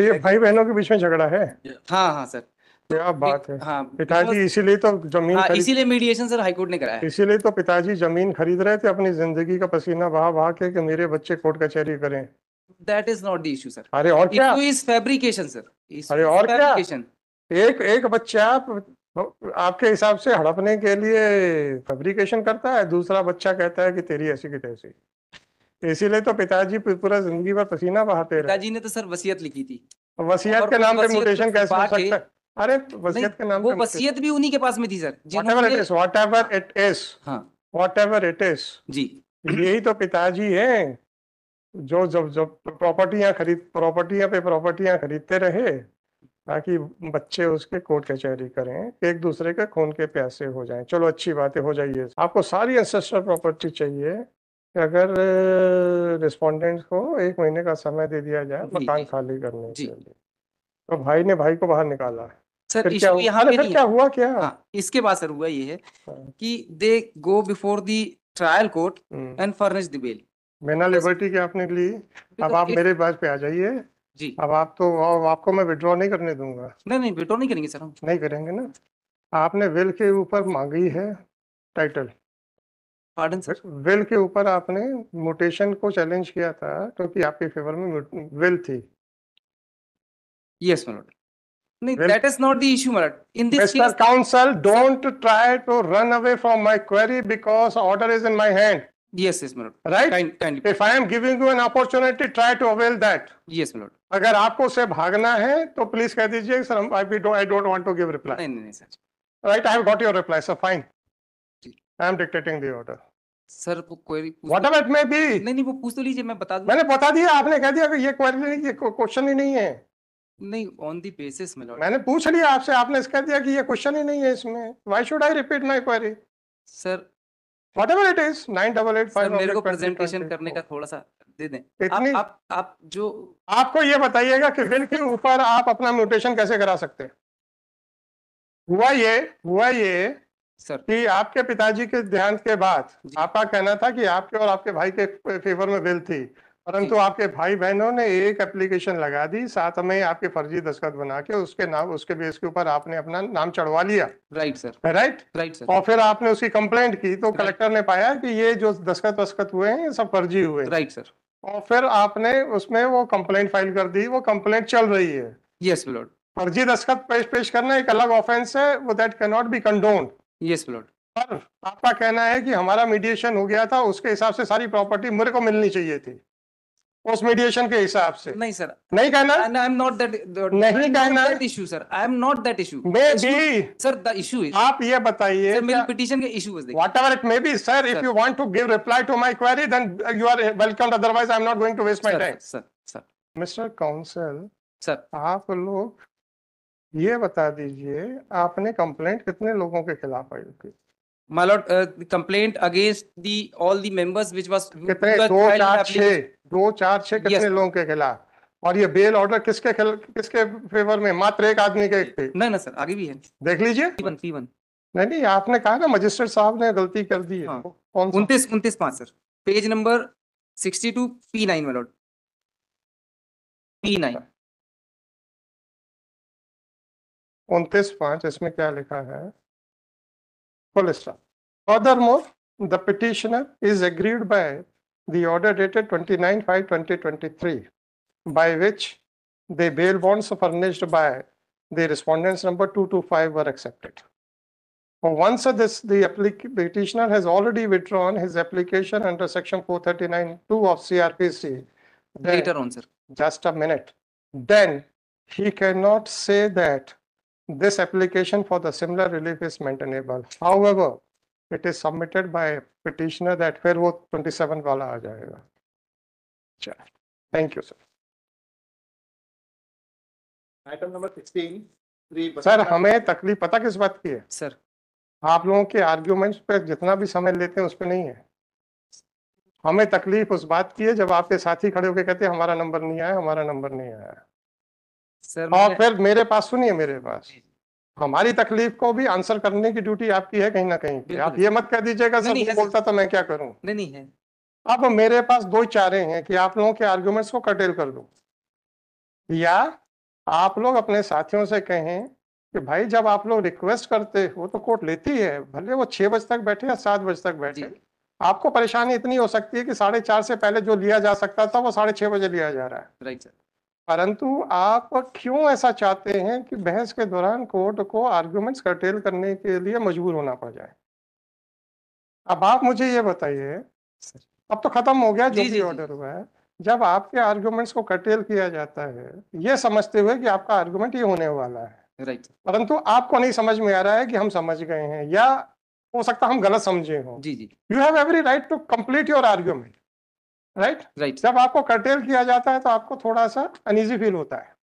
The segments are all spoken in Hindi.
ये भाई बहनों के बीच में झगड़ा है? हाँ हाँ सर। क्या बात है। हाँ पिताजी इसीलिए तो जमीन हाँ, खरीद इसीलिए मीडिएशन सर हाईकोर्ट ने कराया। इसीलिए तो पिताजी जमीन खरीद रहे थे अपनी जिंदगी का पसीना बहा बहा के कि मेरे बच्चे कोर्ट कचहरी करें। That is not the issue sir. अरे और क्या। Issue is fabrication sir. Issue अरे इज और क्या। फैब्रिकेशन। एक एक बच्चा आपके हिसाब से हड़पने के लिए फैब्रिकेशन करता है, दूसरा बच्चा कहता है कि तेरी ऐसी की तैसी। इसीलिए तो पिताजी पूरा जिंदगी भर पसीना बहाते रहे। पिताजी ने तो सर वसीयत लिखी थी। वसीयत और के उस नाम पे वसीयत को म्यूटेशन कैसे छुपा हो के, सकता है? अरे नहीं, वसीयत के नाम वो पे म्यूटेशन। वसीयत भी उन्हीं के पास में थी सर वॉट एवर इट जिन्होंने। Is, what ever it is, हाँ वॉट एवर इट इज, जी। यही तो पिताजी हैं जो जब जब प्रॉपर्टियां पे प्रॉपर्टियां खरीदते रहे ताकि बच्चे उसके कोर्ट कचहरी करें, एक दूसरे के खून के प्यासे हो जाएं। चलो अच्छी बातें हो जाइए, आपको सारी एंसेस्ट्रल प्रॉपर्टी चाहिए कि अगर रिस्पोंडेंट को 1 महीने का समय दे दिया जाए जी मकान जी खाली करने जी के लिए। तो भाई ने भाई को बाहर निकाला। सर, फिर क्या इशू हुआ? यहाँ अरे पे फिर नहीं क्या है। हुआ क्या? हाँ, इसके बाद सर हुआ ये है हाँ, कि they go before the trial court hmm. And furnish the bail. बिना लिबर्टी के आपने ली। अब बिकॉज आप इट। मेरे बात पे आ जाइए। जी। अब आप तो, अब आपको मैं विड्रॉ नहीं करने दूंगा। नहीं नहीं, वेटो नहीं करेंगे सर हम। नहीं करेंगे ना। आपने विल के ऊपर मांगी है टाइटल। Pardon sir. विल के ऊपर आपने म्यूटेशन को चैलेंज किया था क्योंकि आपके फेवर में विल थी। Yes my lord. नहीं, will. That is not the issue my lord. In this mister case counsel, sir. Don't try to run away from my query because order is in my hand. Yes my lord. Right. Kindly. If I am giving you an opportunity, try to avail that. Yes my lord. अगर आपको उससे भागना है तो प्लीज कह दीजिए sir, I don't want to give reply. नहीं नहीं नहीं sir. Right, I have got your reply sir, fine. जी I am dictating the order. Sir, वो क्वेरी पूछ व्हाट तो। Ever it may be. नहीं नहीं, वो पूछ तो लीजिए, मैं बता दूं। मैंने बता दिया, आपने कह दिया कि ये क्वेरी नहीं, ये क्वेश्चन ही नहीं है। नहीं, on the basis my lord. मैंने पूछ लिया आपसे, आपने कह दिया कि ये क्वेश्चन ही नहीं है इसमें। Why should I repeat my query? Sir. Whatever it is, 9885 sir, मेरे को ऑब्जेक्ट प्रेजेंटेशन करने 2024। का थोड़ा सा दे दें। इतनी। आप जो। आपको ये बताइएगा कि बिल के ऊपर आप अपना म्यूटेशन कैसे करा सकते हैं? हुआ ये सर। कि आपके पिताजी के ध्यान के बाद जी आपका कहना था कि आपके और आपके भाई के फेवर में बिल थी, परंतु जी आपके भाई बहनों ने एक एप्लीकेशन लगा दी, साथ में आपके फर्जी दस्तखत बना के उसके नाम, उसके बेस के ऊपर आपने अपना नाम चढ़वा लिया। Right sir. Right. Right sir. और फिर आपने उसकी कंप्लेंट की तो राइट। कलेक्टर ने पाया कि ये जो दस्तखत वस्खत हुए हैं ये सब फर्जी हुए हैं। Right sir. और फिर आपने उसमें वो कंप्लेंट फाइल कर दी, वो कंप्लेंट चल रही है। Yes my lord. फर्जी दस्तखत पेश करना एक अलग ऑफेंस है, वो that can not be condoned. Yes my lord. पर आपका कहना है कि हमारा मीडिएशन हो गया था, उसके हिसाब से सारी प्रॉपर्टी मेरे को मिलनी चाहिए थी, उस मीडिएशन के हिसाब से। नहीं सर। नहीं कहना। And I'm not that. नहीं कहना। that issue sir. I am not that issue. May Issue- be. sir, the issue is. आप ये बताइए सर, मेरी पिटीशन के इशू है। whatever it may be, sir, if Sir. you want to give reply to my query, then you are welcome. Otherwise, I'm not going to waste my sir time. Sir sir Mr. Counsel, sir. आप लोग ये बता दीजिए आपने कंप्लेंट कितने लोगों के खिलाफ फाइल की? My lord, complaint against all the members which was. कितने? 2 4 6 कितने Yes. लोगों के खिलाफ? और ये बेल ऑर्डर किसके फेवर में? मात्र एक आदमी के थे। नहीं ना सर, आगे भी है। देख लीजिए। P1. नहीं नहीं, आपने कहा ना मजिस्ट्रेट साहब ने गलती कर दी है। हाँ। कौन सा? 29 5 sir. Page number 62 P9 my lord. P9। 29 5, इसमें क्या लिखा है? Full stop. Furthermore, the petitioner is aggrieved by the order dated 29/5/2023, by which the bail bonds furnished by the respondents number 225 were accepted. Once the petitioner has already withdrawn his application under section 439(2) of CRPC. Later on sir. Just a minute. Then he cannot say that this application for the similar relief is maintainable. However, it is submitted by petitioner that फिर वो 27 वाला आ जाएगा। चलो, thank you sir. Item number 16। Sir, हमें तकलीफ पता किस बात की है? सर, आप लोगों के आर्ग्यूमेंट्स पे जितना भी समय लेते हैं उस पे नहीं है। हमें तकलीफ उस बात की है जब आपके साथी खड़े होकर कहते हैं हमारा नंबर नहीं आया, हमारा नंबर नहीं आया। सर और फिर मेरे पास सुनिए, मेरे पास हमारी तकलीफ को भी आंसर करने की ड्यूटी आपकी है कहीं ना कहीं पे। आप ये मत कह दीजिएगा सर वो बोलता तो मैं क्या करूं। नहीं है। अब मेरे पास दो चारे हैं कि आप लोगों के आर्गुमेंट्स को कर्टेल कर दूं, या आप लोग अपने साथियों से कहें कि भाई जब आप लोग रिक्वेस्ट करते हो तो कोर्ट लेती है, भले वो 6 बजे तक बैठे या 7 बजे तक बैठे। जी। आपको परेशानी इतनी हो सकती है कि 4:30 से पहले जो लिया जा सकता था वो 6:30 बजे लिया जा रहा है। Right sir. परंतु आप क्यों ऐसा चाहते हैं कि बहस के दौरान कोर्ट को आर्गुमेंट्स कर्टेल करने के लिए मजबूर होना पड़ जाए? अब आप मुझे ये बताइए, अब तो खत्म हो गया जो जी, भी जी, जी। ऑर्डर हुआ है। जब आपके आर्गुमेंट्स को कर्टेल किया जाता है, ये समझते हुए कि आपका आर्गुमेंट ये होने वाला है, राइट सर। परंतु आपको नहीं समझ में आ रहा है कि हम समझ गए हैं, या हो सकता है हम गलत समझे हों। जी, जी। You have every right to complete your argument, right? Right. जब आपको कर्टेल किया जाता है तो आपको थोड़ा सा अनईजी फील होता है।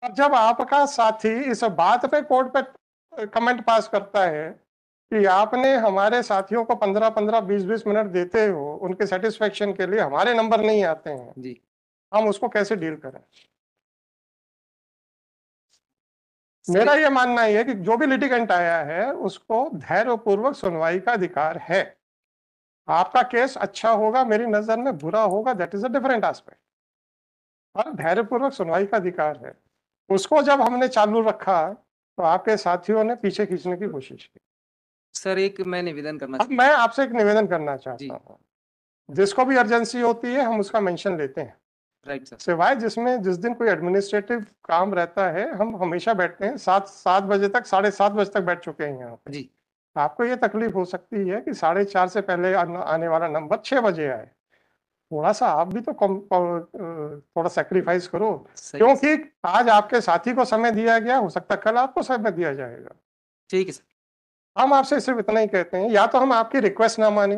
और जब आपका साथी इस बात पे कोर्ट पे कमेंट पास करता है कि आपने हमारे साथियों को 15-15, 20-20 मिनट देते हो उनके सेटिस्फेक्शन के लिए, हमारे नंबर नहीं आते हैं, जी। हम उसको कैसे डील करें? सर, मेरा ये मानना ये है कि जो भी लिटिगेंट आया है उसको धैर्यपूर्वक सुनवाई का अधिकार है। आपका केस अच्छा होगा, मेरी नजर में बुरा होगा, that is a different aspect, और धैर्यपूर्वक सुनवाई का अधिकार है। उसको जब हमने चालू रखा तो आपके साथियों ने पीछे खींचने की कोशिश की। सर एक मैं निवेदन करना अब मैं आपसे एक निवेदन करना जी। चाहता हूँ, जिसको भी अर्जेंसी होती है हम उसका मेंशन लेते हैं, राइट सर। सिवाय जिस दिन कोई एडमिनिस्ट्रेटिव काम रहता है हम हमेशा बैठते हैं। 7 बजे तक, 7:30 बजे तक बैठ चुके हैं यहाँ पे। जी। आपको ये तकलीफ हो सकती है कि 4:30 से पहले आने वाला नंबर 6 बजे आए। थोड़ा सा आप भी तो थोड़ा सेक्रीफाइस करो, सही है सर। क्योंकि आज आपके साथी को समय दिया गया, हो सकता है कल आपको समय दिया जाएगा। ठीक है सर। हम आपसे सिर्फ इतना ही कहते हैं, या तो हम आपकी रिक्वेस्ट ना माने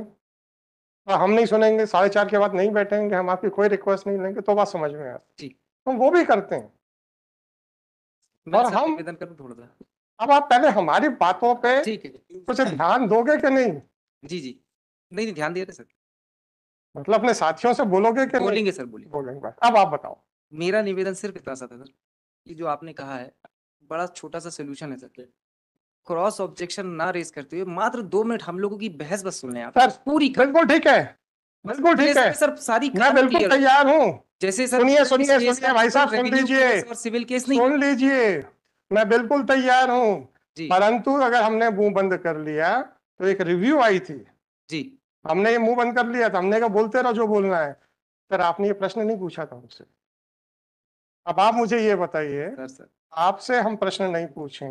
और हम नहीं सुनेंगे, 4:30 के बाद नहीं बैठेंगे, हम आपकी कोई रिक्वेस्ट नहीं लेंगे, तो बात समझ में आती। जी। हम वो भी करते हैं। मैं और सर हम, निवेदन करूँ थोड़ा सा? अब आप पहले हमारी बातों पे ठीक है। कुछ ध्यान दोगे कि नहीं? जी, जी। नहीं, नहीं ध्यान दे रहे सर। मतलब अपने साथियों से बोलोगे कि नहीं? बोलेंगे सर, बोलेंगे। बोलेंगे। अब आप बताओ। मेरा निवेदन सिर्फ इतना सा था सर, कि जो आपने कहा है बड़ा छोटा सा सॉल्यूशन है सर। क्रॉस ऑब्जेक्शन ना रेज करते हुए मात्र 2 मिनट हम लोगों की बहस बस सुन लें आप। सर पूरी बिल्कुल ठीक है, बिल्कुल ठीक है, सर सारी मैं बिल्कुल clear। तैयार हूँ। जैसे सर सुनिए सुनिए केस सुनिए भाई साहब, सुन revenue लीजिए, केस और सिविल केस नहीं। सुन लीजिए, मैं बिल्कुल तैयार हूँ। जी। परंतु अगर हमने मुंह बंद कर लिया तो एक रिव्यू आई थी, जी। हमने ये मुंह बंद कर लिया था, हमने कहा बोलते रहो जो बोलना है। सर आपने ये प्रश्न नहीं पूछा था मुझसे। अब आप मुझे ये बताइए, सर आपसे हम प्रश्न नहीं पूछे,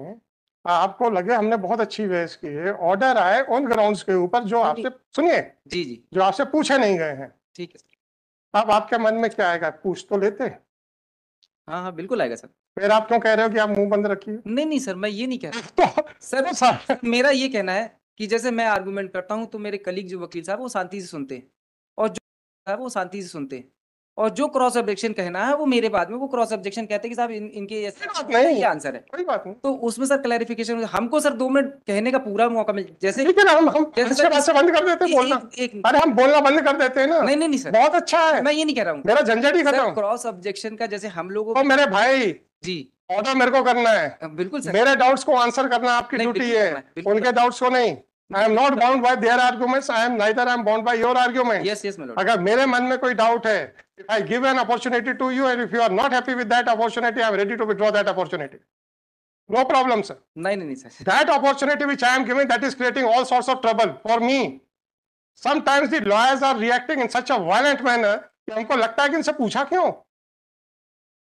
आपको लगे हमने बहुत अच्छी बहस की है, ऑर्डर आए उन ग्राउंड्स के ऊपर जो नहीं, आपसे, सुनिए, जी, जी। जो आपसे पूछे नहीं गए हैं, ठीक है सर। अब आपके मन में क्या आएगा? पूछ तो लेते। हाँ, हाँ, बिल्कुल आएगा सर। फिर आप क्यों कह रहे हो कि आप मुंह बंद रखिए? नहीं, नहीं सर, मैं ये नहीं कह रहा। तो सर सर, मेरा ये कहना है कि जैसे मैं आर्गुमेंट करता हूँ तो मेरे कलीग जो वकील साहब वो शांति से सुनते हैं, और जो है वो शांति से सुनते हैं, और जो क्रॉस ऑब्जेक्शन कहना है वो मेरे बाद में वो क्रॉस ऑब्जेक्शन कहते हैं कि साहब इनके कोई बात नहीं, ये आंसर है। कोई बात नहीं, तो उसमें सर क्लैरिफिकेशन हमको सर 2 मिनट कहने का पूरा मौका मिल, जैसे ठीक है ना, हम जैसे इसके बाद से बंद कर देते हैं बोलना। एक अरे हम बोलना बंद कर देते हैं ना। नहीं, नहीं, नहीं सर, बहुत अच्छा है, मैं ये नहीं कह रहा हूँ मेरा झंझट ही सर। खत्म। क्रॉस ऑब्जेक्शन का जैसे हम लोगों तो मेरे भाई, जी ऑर्डर मेरे को करना है, बिल्कुल सर। मेरे डाउट्स को आंसर करना आपकी नहीं, ड्यूटी बिल्कुल है, करना है, बिल्कुल उनके डाउट्स को नहीं। I am not bound by their arguments, I am neither I am bound by your arguments. Yes, yes my lord. अगर मेरे मन में कोई डाउट है, if I give an opportunity to you and if you are not happy with that opportunity, I am ready to withdraw that opportunity, no problem sir. नहीं, नहीं, नहीं sir. That opportunity which I am giving, that is creating all sorts of trouble for me. Sometimes the lawyers are reacting in such a violent manner कि हमको लगता है कि इनसे पूछा क्यों?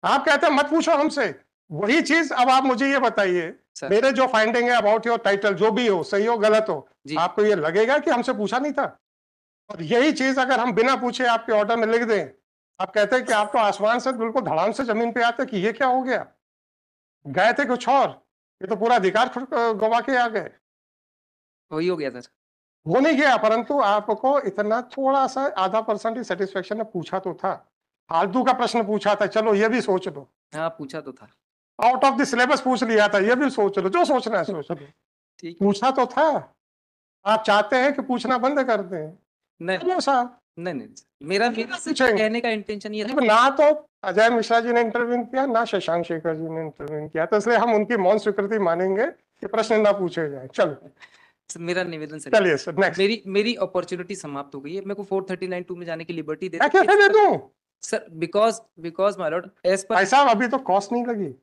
आप कहते हैं मत पूछो हमसे। वही चीज अब आप मुझे ये बताइए, सर। मेरे जो फाइंडिंग है अबाउट योर टाइटल, जो भी हो, सही हो गलत हो, जी। आपको ये लगेगा कि हमसे पूछा नहीं था? और यही चीज अगर हम बिना पूछे आपके ऑर्डर में लिख दें, आप कहते हैं कि आप तो आसमान से बिल्कुल धड़ाम से जमीन पे आते कि ये क्या हो गया, गए थे कुछ और, ये तो पूरा अधिकार गवा के आ गए। वही हो गया सर। वो नहीं गया, परंतु आपको इतना थोड़ा सा आधा % ही सेटिस्फेक्शन में पूछा तो था। फालतू का प्रश्न पूछा था, चलो ये भी सोच लो। हाँ, पूछा तो था। आउट ऑफ द सिलेबस पूछ लिया था, ये भी सोच लो, जो सोचना है सोच लो। ठीक। पूछा तो था। आप चाहते हैं कि पूछना बंद कर दें? नहीं, चलो साहब, नहीं, नहीं सर। मेरा पूछेंगे। कहने का इंटेंशन ये अब ना तो अजय मिश्रा जी ने इंटरव्यू किया, ना शशांक शेखर जी ने इंटरव्यू किया, तो इसलिए हम उनकी मौन स्वीकृति मानेंगे कि प्रश्न ना पूछे जाए। चलो मेरा निवेदन सर, चलिए सर, नेक्स्ट। मेरी अपॉर्चुनिटी समाप्त हो गई है। मेरे को 439(2) में जाने की लिबर्टी दे मैं कैसे दे दूं? Sir because my lord as per भाई साहब अभी तो कॉस्ट नहीं लगी,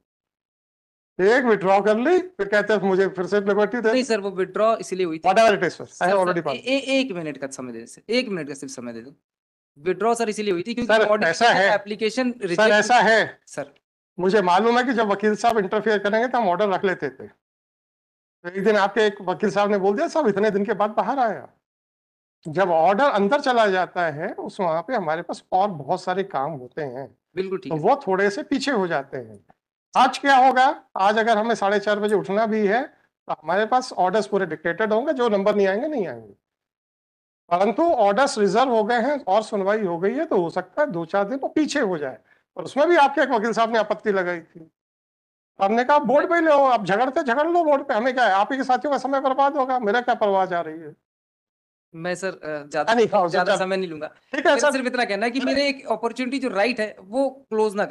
एक विड्रॉ कर ली फिर कहते हैं मुझे फिर से लिबर्टी दे, नहीं सर वो विड्रॉ इसलिए हुई थी whatever it is sir, I sir, have sir, already passed. एक मिनट का समय दे सर, एक मिनट का सिर्फ समय दे दो। विड्रॉ सर इसीलिए हुई थी सर, क्योंकि ऐसा है। एप्लीकेशन सर ऐसा है, सर मुझे मालूम है कि जब वकील साहब इंटरफेयर करेंगे तो हम ऑर्डर रख लेते थे। तो एक दिन आपके एक वकील साहब ने बोल दिया साहब इतने दिन के बाद बाहर आया। जब ऑर्डर अंदर चला जाता है उस वहां पे हमारे पास और बहुत सारे काम होते हैं, बिल्कुल ठीक तो है वो थोड़े से पीछे हो जाते हैं। आज क्या होगा, आज अगर हमें 4:30 बजे उठना भी है तो हमारे पास ऑर्डर्स पूरे डिक्टेटेड होंगे, जो नंबर नहीं आएंगे नहीं आएंगे, परंतु ऑर्डर्स रिजर्व हो गए हैं और सुनवाई हो गई है तो हो सकता है 2-4 दिन वो पीछे हो जाए। और उसमें भी आपके एक वकील साहब ने आपत्ति लगाई थी, हमने कहा बोर्ड पे लो, आप झगड़ते झगड़ लो बोर्ड पे, हमें क्या है, आप ही के साथियों का समय बर्बाद होगा, मेरा क्या परवाह जा रही है। मैं सर नहीं, हाँ, ज्यादा सर, समय नहीं लूंगा। ठीक है मेरा सर, सिर्फ इतना कहना है कि मेरे एक अपॉर्चुनिटी जो राइट है वो क्लोज ना करें।